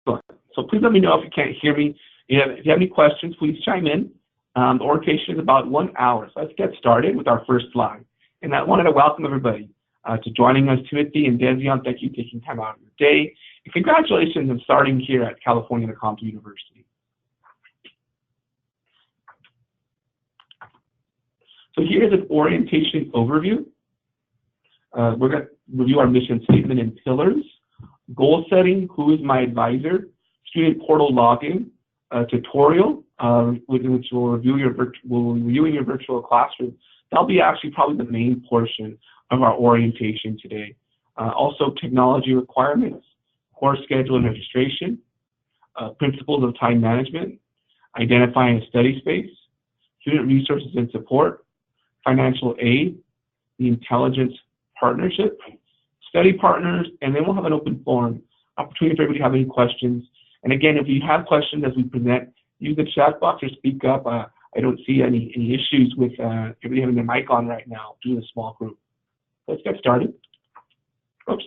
So please let me know if you can't hear me. If you have any questions, please chime in. The orientation is about 1 hour. So let's get started with our first slide. And I wanted to welcome everybody to joining us. Timothy and Dezion, thank you for taking time out of your day. And congratulations on starting here at California Lecompton University. So here's an orientation overview. We're going to review our mission statement and pillars, goal setting, who is my advisor, student portal login, tutorial, which will review reviewing your virtual classroom. That'll be actually probably the main portion of our orientation today. Also, technology requirements, course schedule and registration, principles of time management, identifying a study space, student resources and support, financial aid, the intelligence partnership, study partners, and then we'll have an open forum, opportunity for everybody to have any questions. And again, if you have questions as we present, use the chat box or speak up. I don't see any issues with everybody having their mic on right now due to the small group. Let's get started. Oops.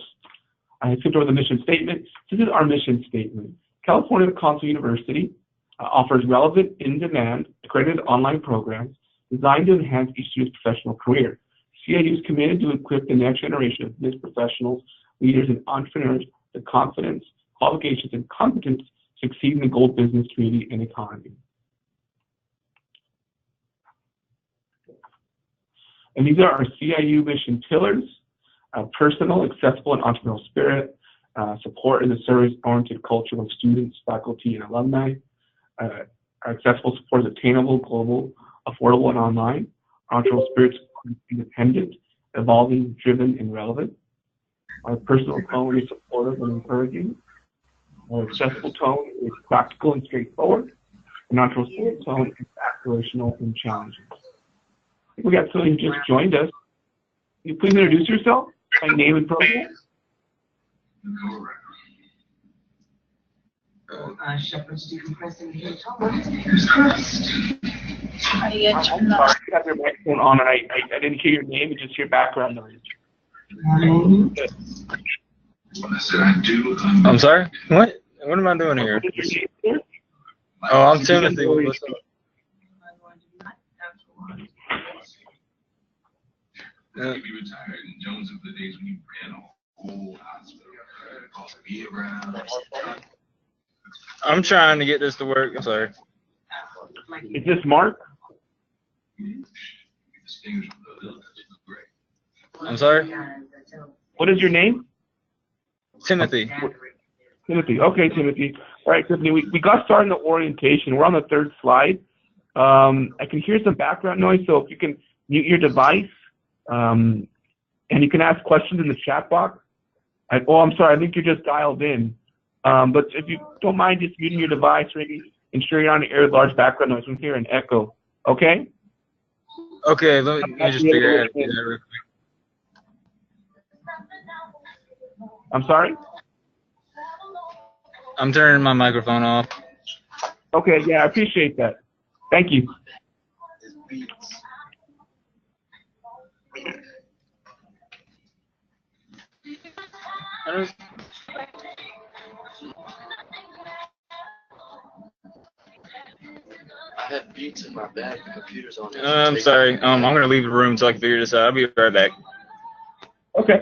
I skipped over the mission statement. This is our mission statement. California Lecompton University offers relevant, in-demand, accredited online programs designed to enhance each student's professional career. CIU is committed to equip the next generation of business professionals, leaders, and entrepreneurs with confidence, qualifications, and competence to succeed in the global business community and economy. And these are our CIU mission pillars: personal, accessible, and entrepreneurial spirit, support in the service-oriented culture of students, faculty, and alumni. Our accessible support is attainable, global, affordable, and online. Entrepreneurial spirit is independent, evolving, driven, and relevant. Our personal tone is supportive and encouraging. Our accessible tone is practical and straightforward. And entrepreneurial spirit tone is aspirational and challenging. We got somebody who just joined us. Can you please introduce yourself by name and profile? Shepherd Stephen Preston here. Fingers crossed. I'm sorry, you have your microphone on, and I didn't hear your name, and just hear background noise. I'm sorry? What? What am I doing here? Oh, I'm Timothy. What's up? I'm trying to get this to work. I'm sorry. Is this Mark? I'm sorry? What is your name? Timothy. Timothy. Okay, Timothy. All right, Tiffany, we got started in the orientation. We're on the third slide. I can hear some background noise, so if you can mute your device, and you can ask questions in the chat box. Oh, I'm sorry, I think you're just dialed in. But if you don't mind just muting your device, or maybe ensure you're on the air with large background noise. We can hear an echo. Okay? Okay, let me just figure out how to do that real quick. I'm sorry? I'm turning my microphone off. Okay, yeah, I appreciate that. Thank you. I have beats in my bag. The computer's on. I'm sorry. I'm going to leave the room so I can figure this out. I'll be right back. Okay.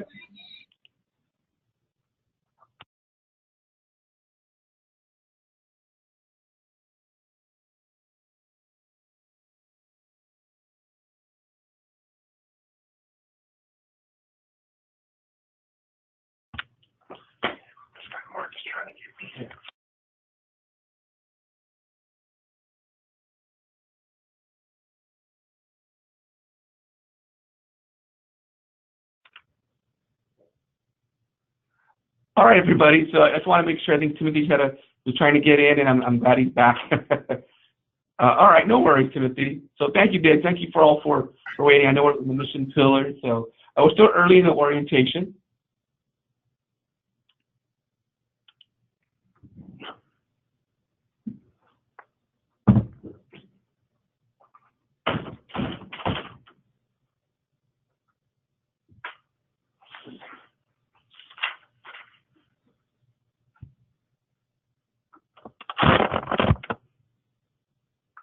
All right, everybody. So I just want to make sure. I think Timothy was trying to get in, and I'm glad he's back. All right, no worries, Timothy. So thank you, Dave. Thank you for waiting. I know we're in the mission pillar, so we're still early in the orientation.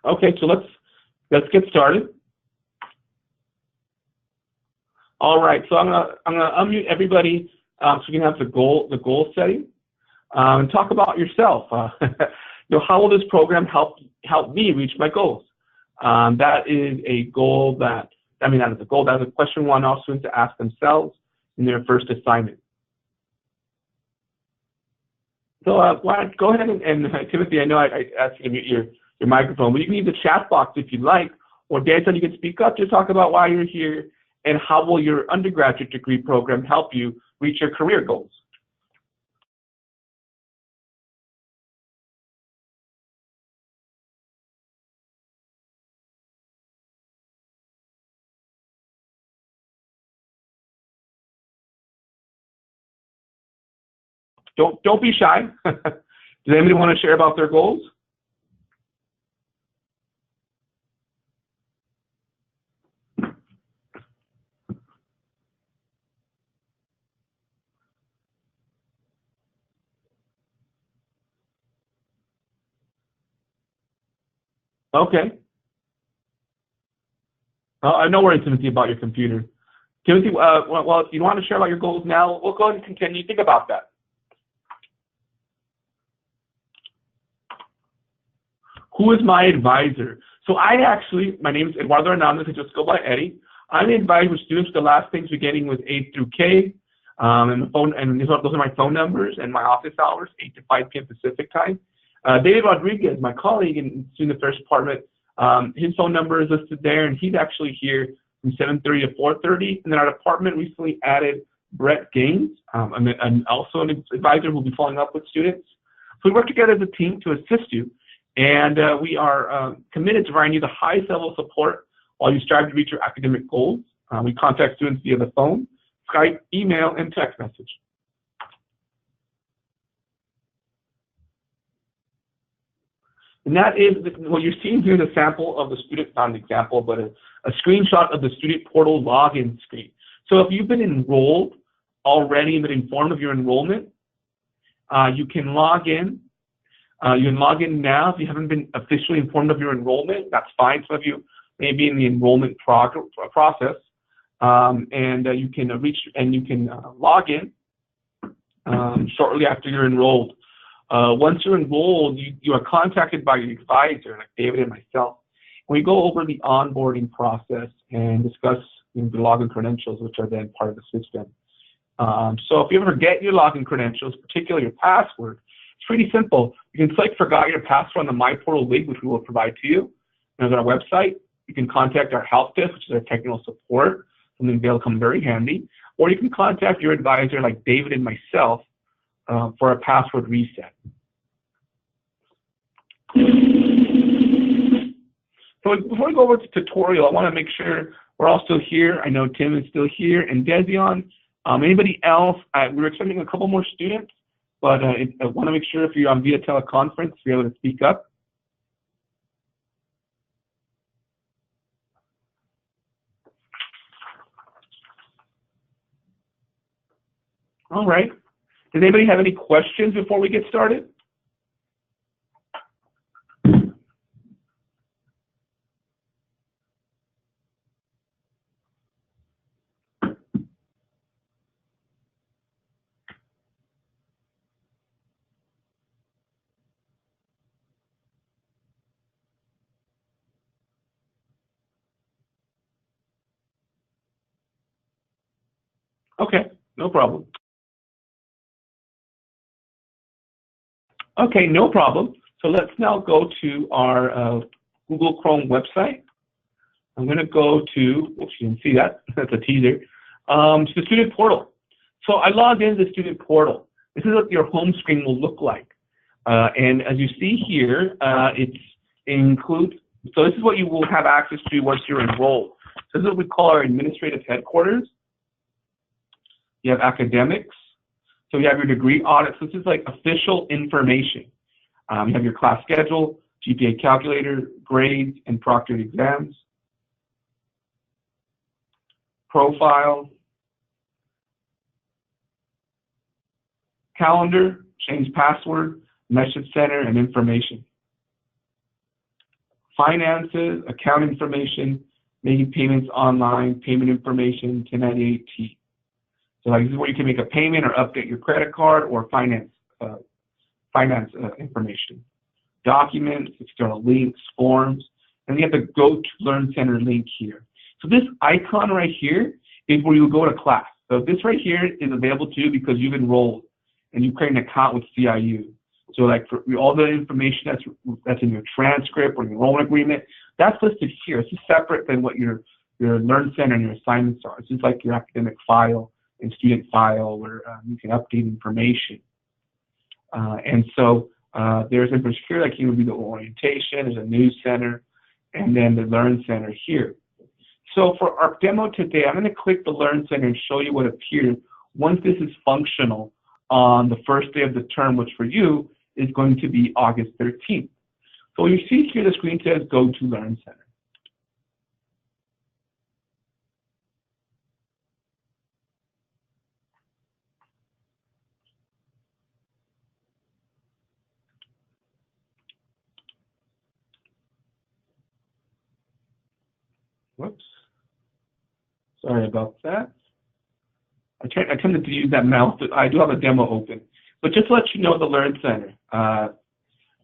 Okay, so let's get started. All right, so I'm gonna unmute everybody so we can have the goal setting and talk about yourself. How will this program help me reach my goals? That is a goal that is a goal. That is a question one all students to ask themselves in their first assignment. So go ahead and Timothy, I know I asked you to mute your microphone, but you can use the chat box if you'd like, or Danton, you can speak up to talk about why you're here and how will your undergraduate degree program help you reach your career goals. Don't be shy. Does anybody want to share about their goals? Okay. I know worries, Timothy, about your computer. Timothy, well, if you want to share about your goals now, we'll go ahead and continue. Think about that. Who is my advisor? So my name is Eduardo Hernandez. I just go by Eddie. I'm the advisor with students for the last things beginning with 8 through K. And those are my phone numbers and my office hours, 8 to 5 p.m. Pacific time. David Rodriguez, my colleague in Student Affairs Department, his phone number is listed there, and he's actually here from 7:30 to 4:30. And then our department recently added Brett Gaines, and also an advisor who will be following up with students. So we work together as a team to assist you, and we are committed to providing you the highest level of support while you strive to reach your academic goals. We contact students via the phone, Skype, email, and text message. And that is, what you're seeing here is a sample of the student, not an example, but a screenshot of the student portal login screen. So if you've been enrolled already and been informed of your enrollment, you can log in. You can log in now. If you haven't been officially informed of your enrollment, that's fine. Some of you may be in the enrollment process, and you can log in shortly after you're enrolled. Once you're enrolled, you are contacted by your advisor, like David and myself. We go over the onboarding process and discuss the login credentials, which are then part of the system. So if you ever forget your login credentials, particularly your password, it's pretty simple. You can click Forgot Your Password on the My Portal link, which we will provide to you. And on our website, you can contact our help desk, which is our technical support, something they'll come very handy. Or you can contact your advisor, like David and myself, for a password reset. So before we go over to the tutorial, I want to make sure we're all still here. I know Tim is still here, and Dezion. Anybody else? We're expecting a couple more students, but I want to make sure if you're on via teleconference, you're able to speak up. All right. Does anybody have any questions before we get started? Okay, no problem. Okay, no problem. So let's now go to our Google Chrome website. I'm going to go to, oops, you can see that, that's a teaser, to the student portal. So I logged into the student portal. This is what your home screen will look like. And as you see here, it includes, so this is what you will have access to once you're enrolled. So this is what we call our administrative headquarters. You have academics. So you have your degree audits. This is like official information. You have your class schedule, GPA calculator, grades, and proctored exams. Profile. Calendar, change password, message center, and information. finances, account information, making payments online, payment information, 1098T. So like this is where you can make a payment or update your credit card or finance information. Documents, external links, forms, and you have the Go to Learn Center link here. So this icon right here is where you go to class. So this right here is available to you because you've enrolled and you create an account with CIU. So like for all the information that's in your transcript or your enrollment agreement, that's listed here. It's just separate than what your Learn Center and your assignments are. It's just like your academic file and student file where you can update information. And so there's information here like here would be the orientation, there's a news center, and then the Learn Center here. So for our demo today, I'm going to click the Learn Center and show you what appears once this is functional on the first day of the term, which for you is going to be August 13th. So you see here the screen says Go to Learn Center. Whoops. Sorry about that. I tended to use that mouse, but I do have a demo open. But just to let you know the Learn Center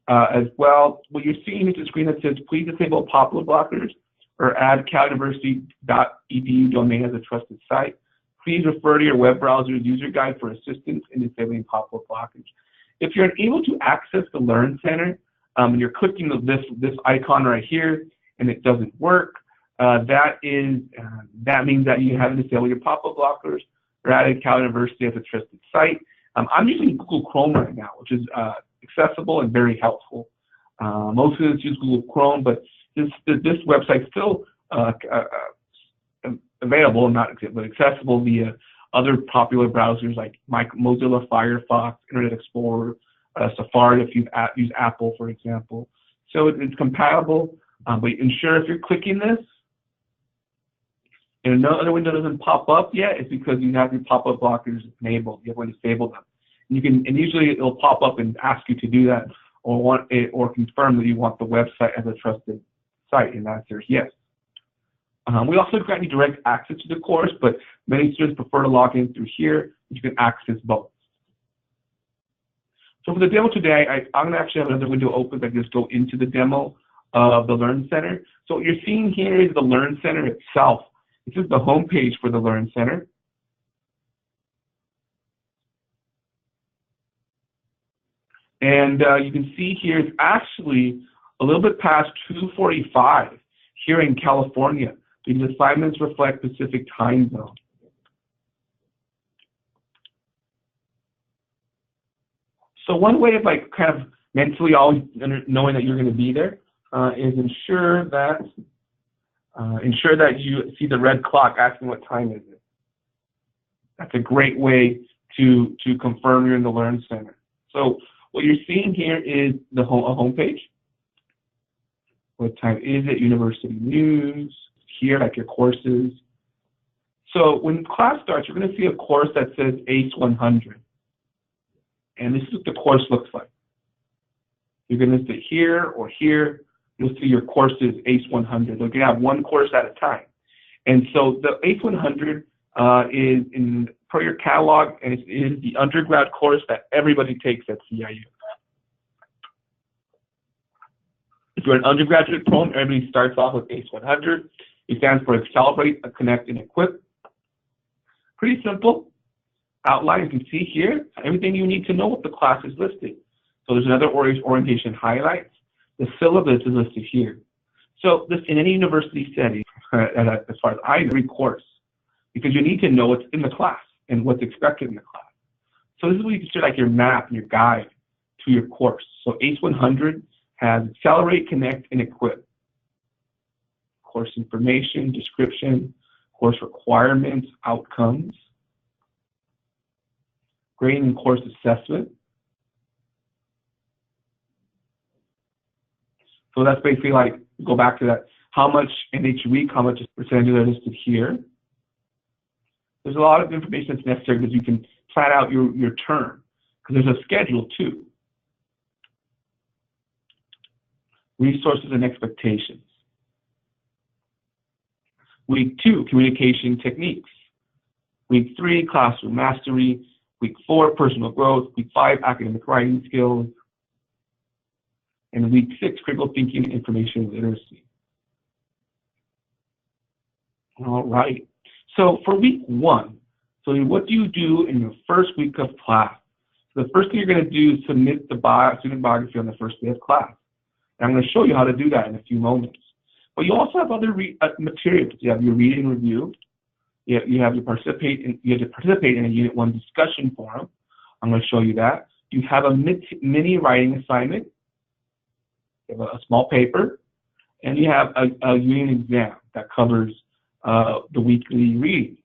as well, what you're seeing is a screen that says, please disable pop-up blockers or add caluniversity.edu domain as a trusted site. Please refer to your web browser's user guide for assistance in disabling pop-up blockers. If you're unable to access the Learn Center and you're clicking this icon right here and it doesn't work, that means that you haven't disabled your pop-up blockers or added Cal University as a trusted site. I'm using Google Chrome right now, which is accessible and very helpful. Most students use Google Chrome, but this website's still available, but accessible via other popular browsers like Mozilla Firefox, Internet Explorer, Safari if you use Apple, for example. So it's compatible, but ensure if you're clicking this, and another window doesn't pop up yet, it's because you have your pop-up blockers enabled. You have to disable them. And usually it'll pop up and ask you to do that or confirm that you want the website as a trusted site, and the answer is yes. We also grant you direct access to the course, but many students prefer to log in through here. You can access both. So for the demo today, I'm going to actually have another window open that just go into the demo of the Learn Center. So what you're seeing here is the Learn Center itself. This is the home page for the Learn Center. And you can see here it's actually a little bit past 2:45 here in California. These assignments reflect Pacific time zone. So one way of like kind of mentally always knowing that you're going to be there is ensure that you see the red clock asking what time is it. That's a great way to confirm you're in the Learn Center. So what you're seeing here is a home page. What time is it? University news. Here, like your courses. So when class starts, you're going to see a course that says ACE 100. And this is what the course looks like. You're going to sit here or here. You'll see your courses ACE 100. You're going to have one course at a time. And so the ACE 100 is per your catalog, and it is the undergrad course that everybody takes at CIU. If you're an undergraduate program, everybody starts off with ACE 100. It stands for Accelerate, Connect, and Equip. Pretty simple outline. You can see here everything you need to know what the class is listed. So there's another orientation highlights. The syllabus is listed here. So this in any university setting, as far as every course, because you need to know what's in the class and what's expected in the class. So this is what you consider like your map and your guide to your course. So ACE 100 has Accelerate, Connect, and Equip. Course information, description, course requirements, outcomes, grading and course assessment. So that's basically like, go back to that, how much in each week, how much percentage are listed here. There's a lot of information that's necessary because you can plan out your term, because there's a schedule too. resources and expectations. Week 2, communication techniques. Week 3, classroom mastery. Week 4, personal growth. Week 5, academic writing skills. And week 6, critical thinking and information literacy. All right. So for week 1, so what do you do in your first week of class? So the first thing you're going to do is submit the student biography on the first day of class. And I'm going to show you how to do that in a few moments. But you also have other materials. You have your reading review. You have to participate in a Unit 1 discussion forum. I'm going to show you that. You have a mini writing assignment. You have a small paper, and you have a union exam that covers the weekly readings.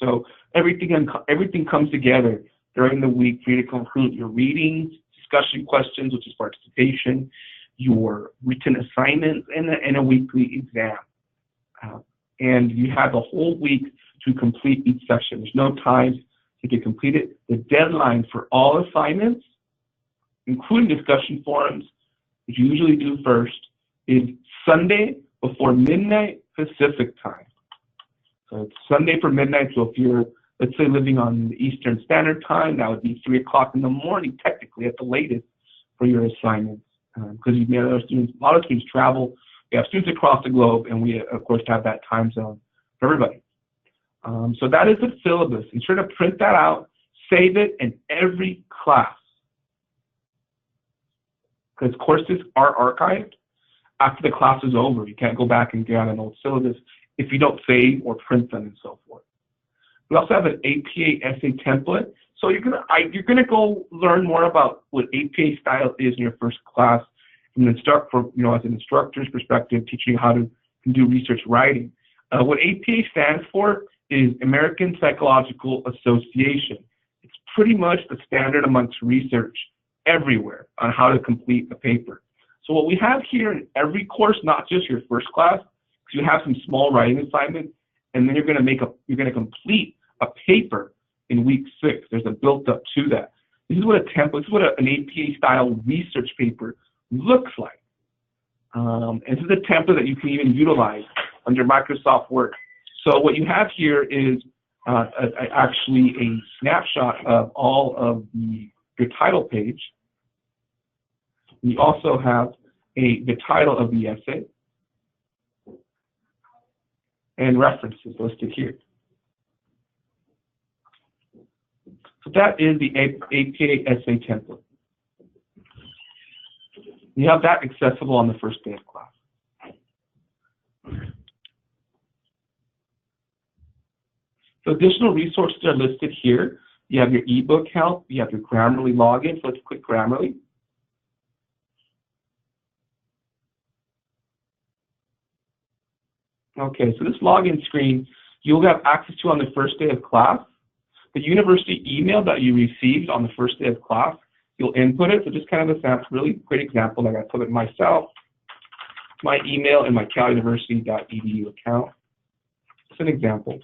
So everything comes together during the week for you to conclude your readings, discussion questions, which is participation, your written assignments, and a weekly exam. And you have the whole week to complete each section. There's no time to get completed. The deadline for all assignments, including discussion forums, which you usually do first, is Sunday before midnight Pacific time. So it's Sunday for midnight, so if you're, let's say, living on the Eastern Standard Time, that would be 3 o'clock in the morning, technically, at the latest, for your assignments. Because you have other students, a lot of students travel. We have students across the globe, and we, of course, have that time zone for everybody. So that is the syllabus. Ensure to print that out, save it in every class. Because courses are archived after the class is over. You can't go back and get on an old syllabus if you don't save or print them and so forth. We also have an APA essay template. So you're gonna go learn more about what APA style is in your first class, from an as an instructor's perspective, teaching you how to do research writing. What APA stands for is American Psychological Association. It's pretty much the standard amongst research everywhere on how to complete a paper. So what we have here in every course, not just your first class, because you have some small writing assignments, and then you're going to complete a paper in week 6. There's a built-up to that. This is what an APA style research paper looks like. And this is a template that you can even utilize under Microsoft Word. So what you have here is actually a snapshot of all of your title page. You also have the title of the essay and references listed here. So that is the APA essay template. You have that accessible on the first day of class. So additional resources are listed here. You have your ebook help, you have your Grammarly login, so let's click Grammarly. Okay, so this login screen you'll have access to on the first day of class. The university email that you received on the first day of class, you'll input it. So just kind of a really great example, like I put it myself, my email in my caluniversity.edu account. It's an example.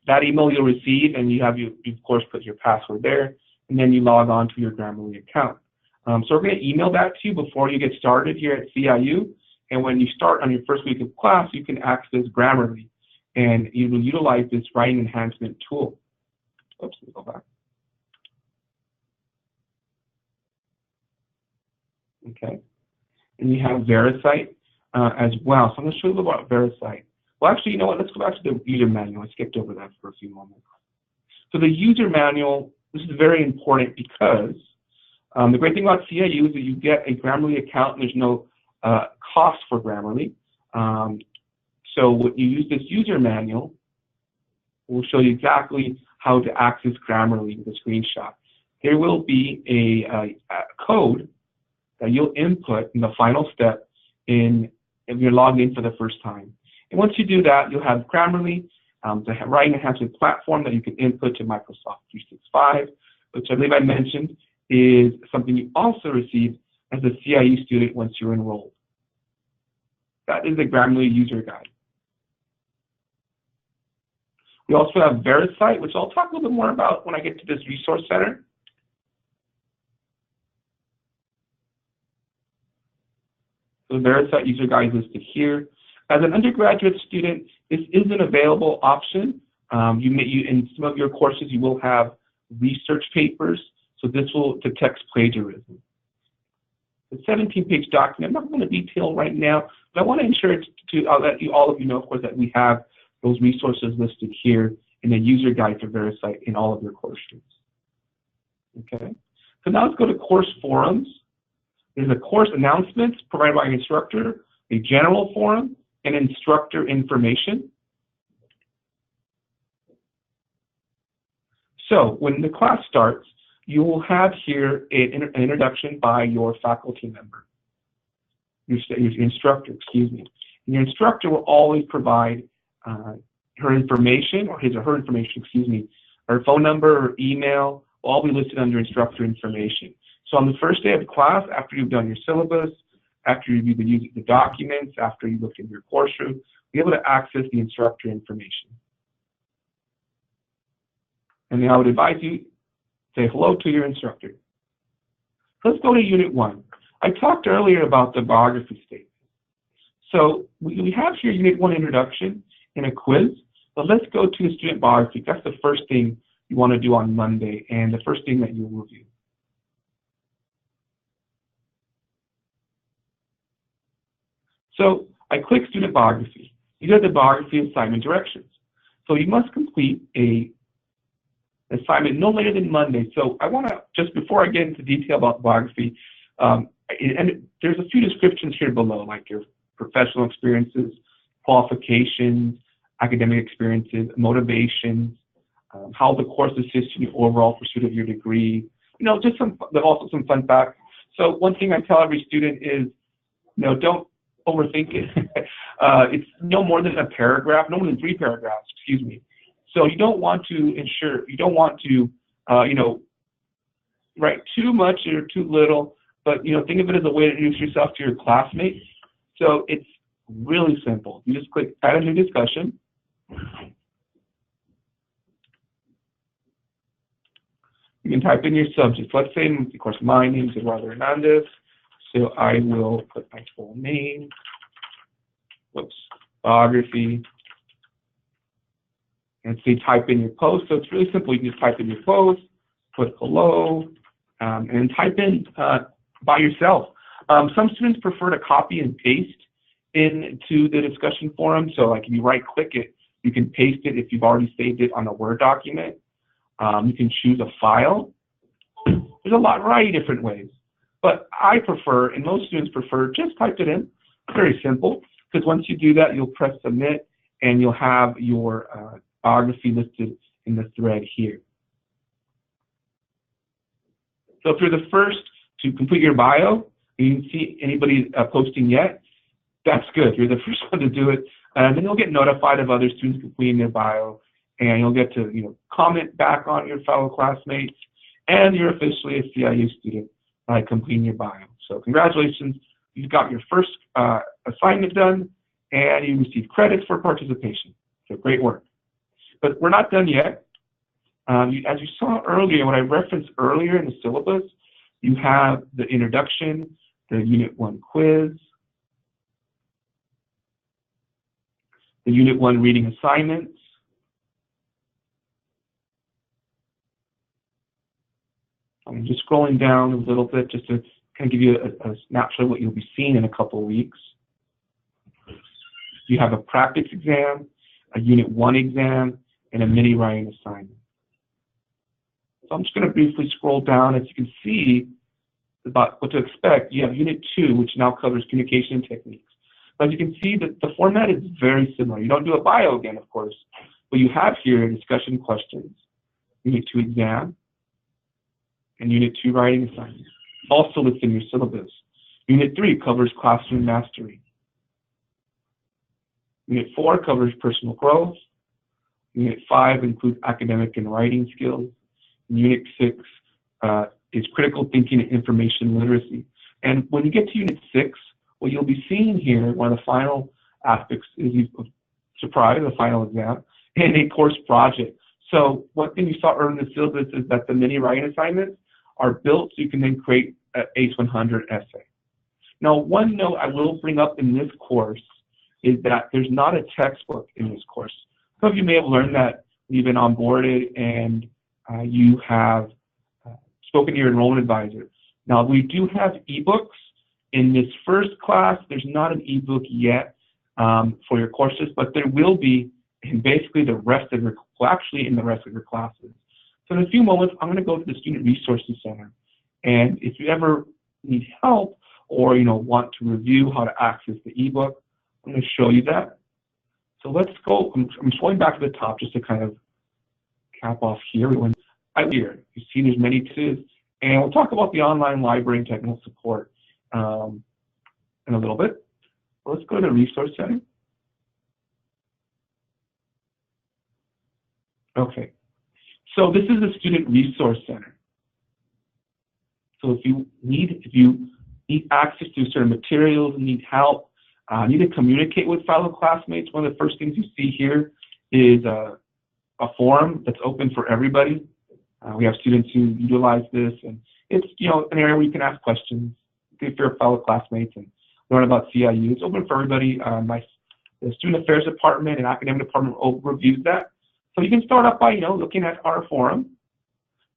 That email you'll receive, and you of course put your password there, and then you log on to your Grammarly account. So we're going to email that to you before you get started here at CIU, and when you start on your first week of class, you can access Grammarly, and you will utilize this writing enhancement tool. Oops, let me go back. Okay, and you have VeriCite as well. So I'm going to show you a little about VeriCite. Well, actually, you know what? Let's go back to the user manual. I skipped over that for a few moments. So the user manual, this is very important because the great thing about CIU is that you get a Grammarly account and there's no cost for Grammarly. So when you use this user manual, we'll show you exactly how to access Grammarly with a screenshot. There will be a code that you'll input in the final step if you're logged in for the first time. And once you do that, you'll have Grammarly, the writing enhancement platform that you can input to Microsoft 365, which I believe I mentioned is something you also receive as a CIU student once you're enrolled. That is the Grammarly user guide. We also have VeriCite, which I'll talk a little bit more about when I get to this resource center. So the VeriCite user guide is listed here. As an undergraduate student, this is an available option. In some of your courses, you will have research papers, so this will detect plagiarism. The 17-page document, I'm not going to detail right now, but I want to ensure I'll let all of you know, of course, that we have those resources listed here in the user guide for VeriCite in all of your course streams. Okay, so now let's go to course forums. There's a course announcements provided by an instructor, a general forum, and instructor information. So when the class starts, you will have here an introduction by your faculty member, your instructor, excuse me. And your instructor will always provide her information, or his or her information, excuse me, her phone number or email will all be listed under instructor information. So on the first day of class, after you've done your syllabus, after you review the documents, after you look in your course room, you'll be able to access the instructor information. And then I would advise you, say hello to your instructor. Let's go to Unit 1. I talked earlier about the biography statement. So we have here Unit 1 introduction and a quiz, but let's go to the student biography. That's the first thing you want to do on Monday, and the first thing that you'll review. So I click student biography. These are the biography assignment directions. So you must complete a assignment no later than Monday. So I want to, just before I get into detail about biography, and there's a few descriptions here below, like your professional experiences, qualifications, academic experiences, motivations, how the course assists in your overall pursuit of your degree. You know, just also some fun facts. So one thing I tell every student is, you know, don't overthink it. It's no more than a paragraph, no more than 3 paragraphs, excuse me. So you don't want to you know, write too much or too little, but, you know, think of it as a way to introduce yourself to your classmates. So it's really simple. You just click add a new discussion. You can type in your subject. Let's say, of course, my name is Eduardo Hernandez, so I will put my full name, biography, and say type in your post. So it's really simple. You can just type in your post, put hello, and type in by yourself. Some students prefer to copy and paste into the discussion forum. So like if you right click it, you can paste it if you've already saved it on a Word document. You can choose a file. There's a variety of different ways. But I prefer, and most students prefer, just type it in. Very simple, because once you do that, you'll press submit, and you'll have your biography listed in the thread here. So if you're the first to complete your bio, you can see anybody posting yet, that's good. If you're the first one to do it, and then you'll get notified of other students completing their bio, and you'll get to, you know, comment back on your fellow classmates, and you're officially a CIU student by completing your bio. So congratulations, you've got your first assignment done, and you received credits for participation. So great work. But we're not done yet. As you saw earlier, what I referenced earlier in the syllabus, you have the introduction, the Unit 1 quiz, the Unit 1 reading assignments, I'm just scrolling down a little bit just to kind of give you a snapshot of what you'll be seeing in a couple of weeks. You have a practice exam, a Unit 1 exam, and a mini writing assignment. So I'm just going to briefly scroll down. As you can see about what to expect, you have Unit 2, which now covers communication techniques. But as you can see, that the format is very similar. You don't do a bio again, of course, but you have here discussion questions, Unit 2 exam, and Unit 2 writing assignment. Also listed in your syllabus. Unit 3 covers classroom mastery. Unit 4 covers personal growth. Unit 5 includes academic and writing skills. And Unit 6 is critical thinking and information literacy. And when you get to Unit 6, what you'll be seeing here, one of the final aspects is, surprise, the final exam, and a course project. So one thing you saw earlier in the syllabus is that the mini writing assignments are built so you can then create an ACE 100 essay. Now, one note I will bring up in this course is that there's not a textbook in this course. Some of you may have learned that you've been onboarded and you have spoken to your enrollment advisor. Now, we do have ebooks. In this first class, there's not an ebook yet for your courses, but there will be in basically the rest of your, well, actually in the rest of your classes. So in a few moments, I'm going to go to the Student Resources Center. And if you ever need help or want to review how to access the ebook, I'm going to show you that. So let's go. I'm scrolling back to the top just to kind of cap off here. Here, you see there's many tools, and we'll talk about the online library and technical support in a little bit. Let's go to the Resource Center. Okay, so this is the Student Resource Center. So if you need access to certain materials, need help, need to communicate with fellow classmates, one of the first things you see here is a forum that's open for everybody. We have students who utilize this, and it's an area where you can ask questions if you're fellow classmates and learn about CIU. It's open for everybody. The Student Affairs Department and Academic Department reviews that. So you can start off by looking at our forum,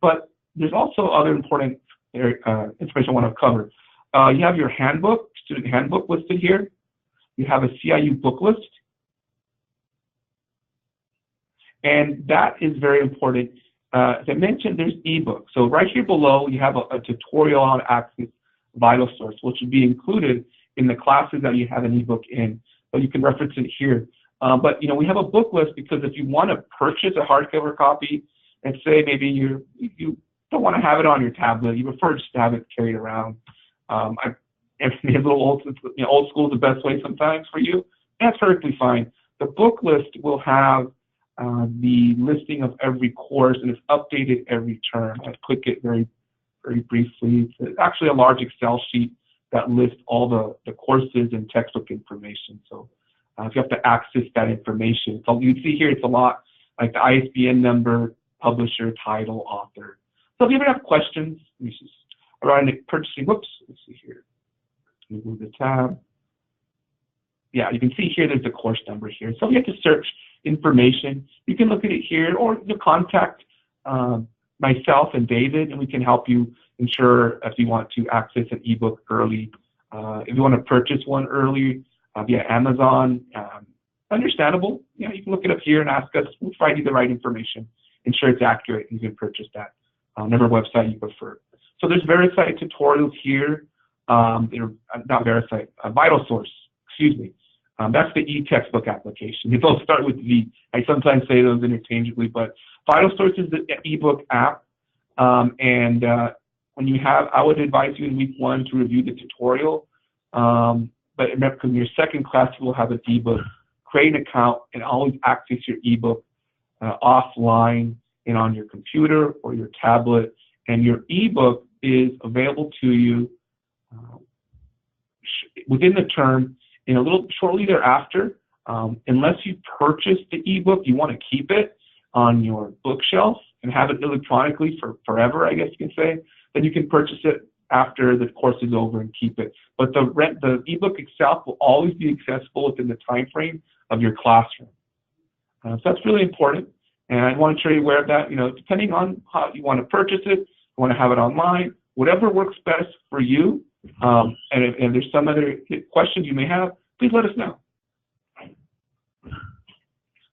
but there's also other important information I want to cover. You have your handbook, student handbook listed here. You have a CIU book list, and that is very important. As I mentioned, there's ebooks. So right here below, you have a tutorial on how to access VitalSource, which would be included in the classes that you have an ebook in. So you can reference it here. But we have a book list because if you want to purchase a hardcover copy, and say maybe you don't want to have it on your tablet, you prefer just to have it carried around. Maybe a little old school is the best way sometimes for you. That's perfectly fine. The book list will have the listing of every course, and it's updated every term. I click it very briefly. It's actually a large Excel sheet that lists all the courses and textbook information. So if you have to access that information, so you see here it's a lot like the ISBN number, publisher, title, author. So if you ever have questions around purchasing, whoops, let's see here. Let me move the tab. Yeah, you can see here there's the course number here. So you have to search information. You can look at it here, or you contact myself and David, and we can help you ensure if you want to access an ebook early. If you want to purchase one early via Amazon, understandable. You can look it up here and ask us. We'll provide you the right information, ensure it's accurate, and you can purchase that on whatever website you prefer. So there's VeriSite tutorials here. Not VeriSite, VitalSource, excuse me. That's the e-textbook application. They both start with V. I sometimes say those interchangeably, but VitalSource is the ebook app. When you have, I would advise you in week 1 to review the tutorial. But remember, in your second class, you will have an ebook. Create an account and always access your ebook offline and on your computer or your tablet. And your ebook is available to you within the term. In a little shortly thereafter, unless you purchase the ebook, you want to keep it on your bookshelf and have it electronically for forever, I guess you can say. Then you can purchase it after the course is over and keep it. But the ebook itself will always be accessible within the time frame of your classroom. So that's really important, and I want to show you aware of that. Depending on how you want to purchase it, you want to have it online, whatever works best for you. And if there's some other questions you may have, please let us know.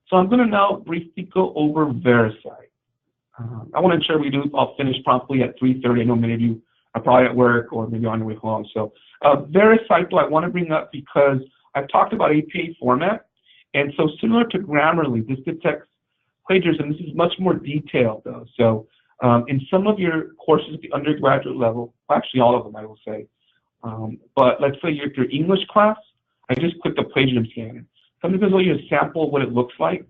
So I'm going to now briefly go over VeriSite. I want to ensure I'll finish promptly at 3:30. I know many of you are probably at work or maybe on your way home. So VeriSite, I want to bring up because I've talked about APA format. And so similar to Grammarly, this detects plagiarism. This is much more detailed, though. So in some of your courses at the undergraduate level, well, actually all of them, I will say, but let's say your English class, I just clicked the plagiarism scanner. So I'm going to give you a sample of what it looks like.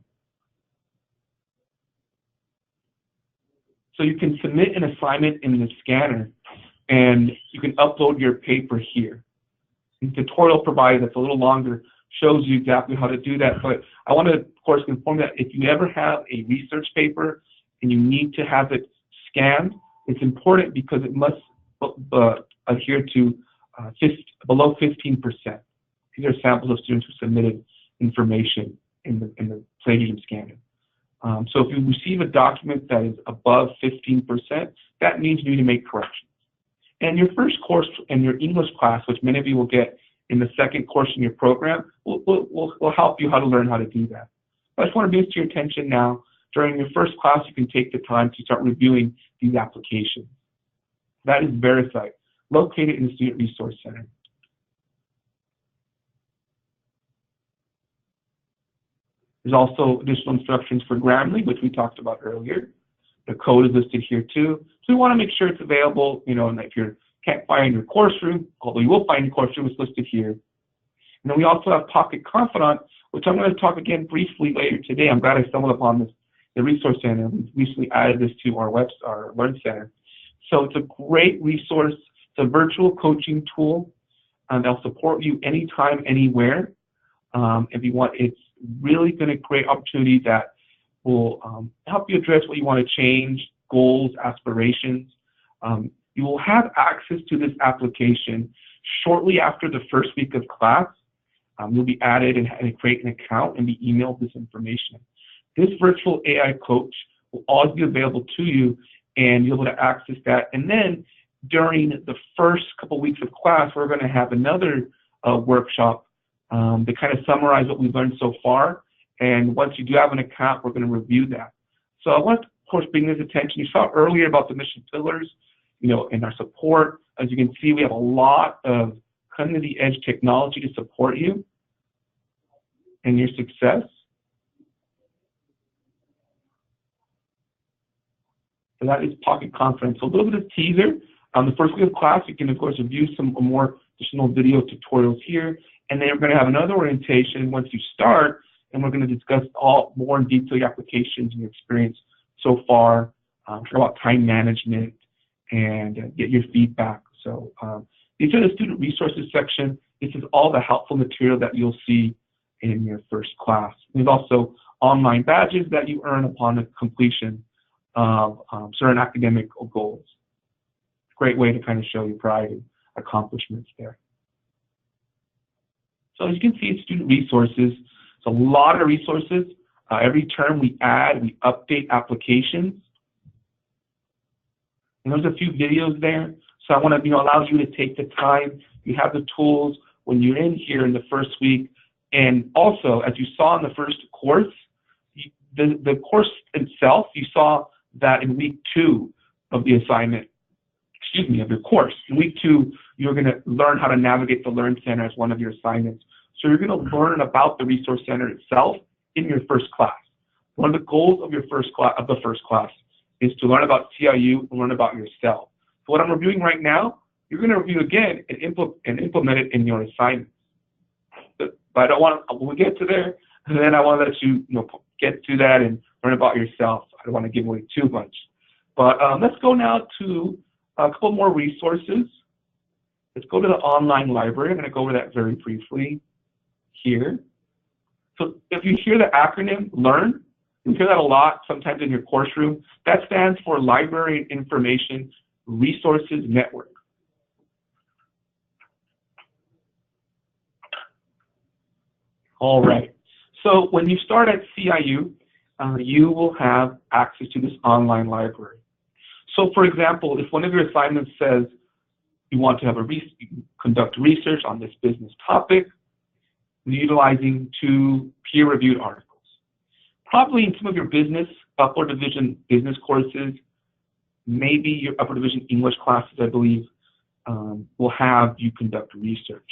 So you can submit an assignment in the scanner, and you can upload your paper here. The tutorial provided that's a little longer shows you exactly how to do that. But I want to, of course, inform that if you ever have a research paper and you need to have it scanned, it's important because it must adhere to ISO 9001 below 15%. These are samples of students who submitted information in the plagiarism scanner. So if you receive a document that is above 15%, that means you need to make corrections. And your first course in your English class, which many of you will get in the second course in your program, will help you how to learn how to do that. I just want to bring this to your attention now. During your first class, you can take the time to start reviewing these applications. That is Verify, located in the Student Resource Center. There's also additional instructions for Grammarly, which we talked about earlier. The code is listed here too. So we want to make sure it's available, and if you can't find your course room, although you will find your course room, it's listed here. And then we also have Pocket Confidant, which I'm going to talk again briefly later today. I'm glad I stumbled upon this, the Resource Center. We recently added this to our our Learn Center. So it's a great resource. It's a virtual coaching tool, and they'll support you anytime, anywhere. If you want, it's really going to create opportunity that will help you address what you want to change, goals, aspirations. You will have access to this application shortly after the first week of class. You'll be added and create an account and be emailed this information. This virtual AI coach will always be available to you, and you'll be able to access that. And then during the first couple weeks of class, we're going to have another workshop to kind of summarize what we've learned so far. And once you do have an account, we're going to review that. So I want to, of course, bring this attention. You saw earlier about the mission pillars, and our support. As you can see, we have a lot of cutting-to-the-edge technology to support you and your success. So that is Pocket Confidant. So a little bit of teaser. The first week of class, you can, of course, review some more additional video tutorials here. And then we're going to have another orientation once you start, and we're going to discuss more in detail your applications and your experience so far, talk about time management, and get your feedback. So these are the student resources section. This is all the helpful material that you'll see in your first class. There's also online badges that you earn upon the completion of certain academic goals. Great way to kind of show your pride and accomplishments there. So as you can see, it's student resources. It's a lot of resources. Every term we add, we update applications. And there's a few videos there. So I want to, allow you to take the time. You have the tools when you're in here in the first week. And also, as you saw in the first course, the course itself, you saw that in week 2 of the assignment, of your course. In week 2, you're going to learn how to navigate the Learn Center as one of your assignments. So you're going to learn about the Resource Center itself in your first class. One of the goals of your first class is to learn about CIU and learn about yourself. So what I'm reviewing right now, you're going to review again and implement it in your assignments. But I don't want to, when we get to there, then I want to let you, get to that and learn about yourself. I don't want to give away too much. But let's go now to a couple more resources. Let's go to the online library. I'm going to go over that very briefly here. So if you hear the acronym LEARN, you hear that a lot sometimes in your course room. That stands for Library Information Resources Network. All right. So when you start at CIU, you will have access to this online library. So for example, if one of your assignments says you want to have conduct research on this business topic, utilizing 2 peer-reviewed articles. Probably in some of your upper division business courses, maybe your upper division English classes, I believe, will have you conduct research.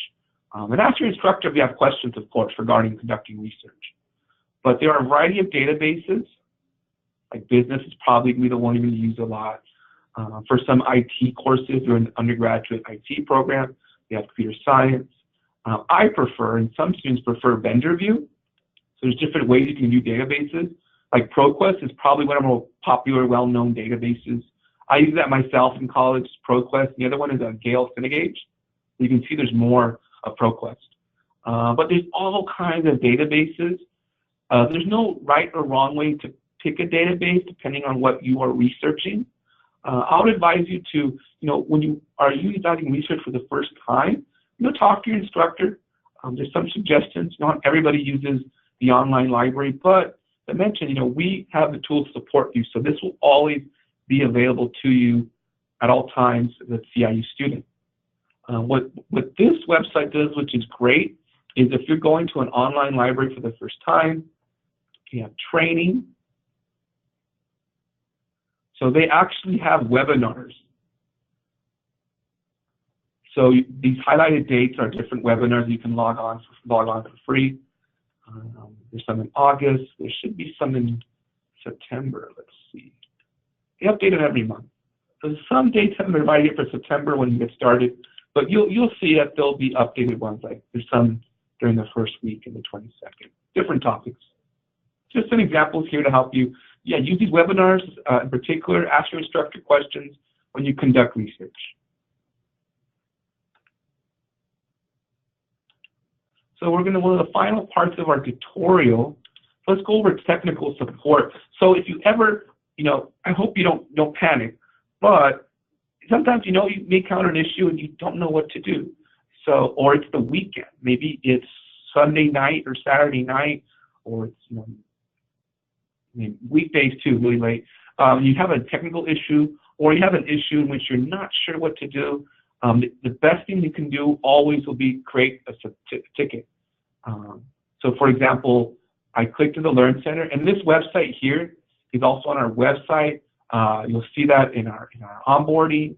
And ask your instructor if you have questions, of course, regarding conducting research. But there are a variety of databases, like business is probably going to be the one you're going to use a lot. For some IT courses or an undergraduate IT program, you have computer science. I prefer, and some students prefer, VendorView. So there's different ways you can view databases. Like ProQuest is probably one of the more popular, well-known databases. I use that myself in college, ProQuest. The other one is Gale Finagage. You can see there's more of ProQuest. But there's all kinds of databases. There's no right or wrong way to pick a database depending on what you are researching. I would advise you to, when you are utilizing research for the first time, talk to your instructor. There's some suggestions. Not everybody uses the online library, but as I mentioned, we have the tools to support you, so this will always be available to you at all times as a CIU student. What this website does, which is great, is if you're going to an online library for the first time, you have training. So they actually have webinars. So these highlighted dates are different webinars you can log on for free. There's some in August. There should be some in September. Let's see. They update it every month. So some dates haven't been provided for September when you get started, but you'll see that there'll be updated ones. Like there's some during the first week and the 22nd. Different topics. Just some examples here to help you. Yeah, use these webinars in particular. Ask your instructor questions when you conduct research. So we're going to, one of the final parts of our tutorial, let's go over technical support. So if you ever, I hope you don't panic, but sometimes, you may encounter an issue and you don't know what to do. So, or it's the weekend. Maybe it's Sunday night or Saturday night, or it's, weekdays too, really late. You have a technical issue, or you have an issue in which you're not sure what to do. The best thing you can do always will be create a ticket. So for example, I clicked to the Learn Center, and this website here is also on our website. You'll see that in our onboarding.